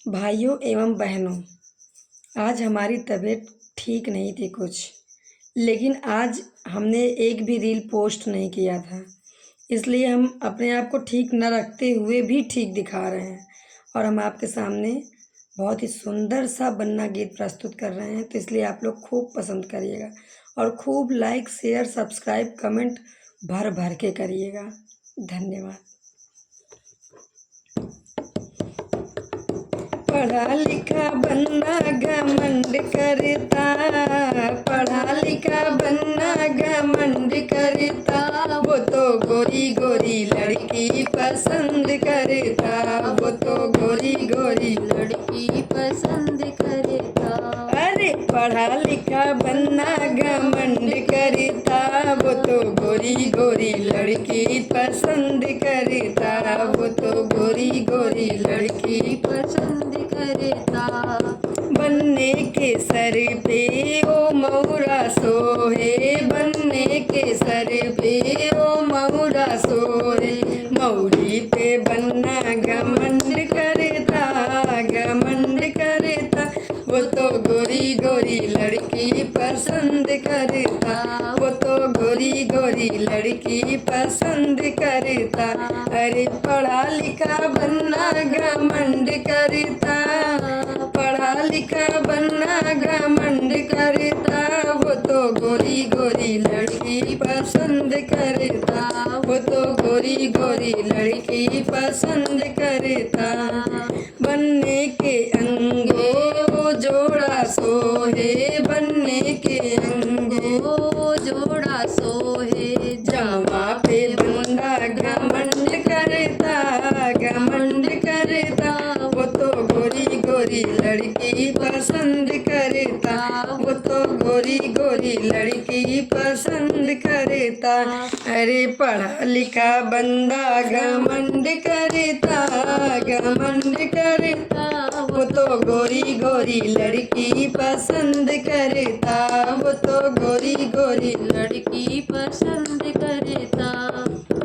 भाइयों एवं बहनों, आज हमारी तबीयत ठीक नहीं थी कुछ, लेकिन आज हमने एक भी रील पोस्ट नहीं किया था। इसलिए हम अपने आप को ठीक न रखते हुए भी ठीक दिखा रहे हैं और हम आपके सामने बहुत ही सुंदर सा बन्ना गीत प्रस्तुत कर रहे हैं। तो इसलिए आप लोग खूब पसंद करिएगा और खूब लाइक, शेयर, सब्सक्राइब, कमेंट भर भर के करिएगा। धन्यवाद। पढ़ा लिखा बनना घमंड करता, पढ़ा लिखा बनना घमंड करता, वो तो गोरी गोरी लड़की पसंद करता, वो तो गोरी गोरी लड़की पसंद करता। अरे पढ़ा लिखा बनना घमंड करता, वो तो गोरी गोरी लड़की पसंद करता, वो तो गोरी गोरी लड़की पसंद करता। बनने के सर पे ओ मऊरा सोहे, बनने के सर पे ओ मऊरा सोहे, मऊरी पे बनना घमंड करता, घमंड करता, वो तो गोरी गोरी लड़की पसंद करता, वो तो गोरी गोरी लड़की पसंद करता। अरे पढ़ा लिखा बनना घमंड करता, पढ़ा लिखा बनना घमंड करता, वो तो गोरी गोरी लड़की पसंद करता, वो तो गोरी गोरी लड़की पसंद करता। बनने के अंगे वो जोड़ा सोहे, बनने के अंगे वो जोड़ा सोहे, जामा पे बंदा घमंड करता, घमंड करता, वो तो गोरी गोरी लड़की पसंद करता, वो तो गोरी गोरी लड़की पसंद करता। अरे पढ़ा लिखा बंदा घमंड करता, घमंड करता, वो तो गोरी गोरी लड़की पसंद करता, वो तो गोरी गोरी लड़की पसंद करता।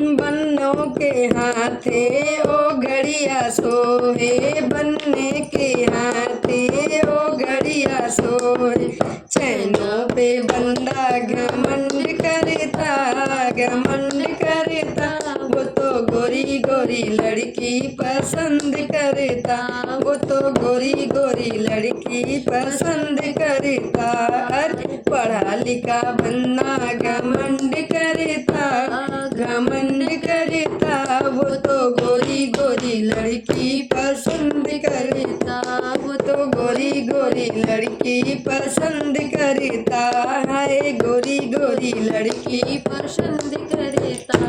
बन्नों के हाथे ओ घड़िया सोहे, बनने के हाथे ओ घड़िया सोहे, चैनों पे बंदा घमंड करता, घमंड करता, वो तो गोरी गोरी लड़की पसंद करता, वो तो गोरी गोरी लड़की पसंद करता। अरे पढ़ा लिखा बनना घमंड करता, घमंड करता, वो तो गोरी गोरी लड़की पसंद करता, वो तो गोरी गोरी लड़की पसंद करता है, गोरी गोरी लड़की पसंद करता।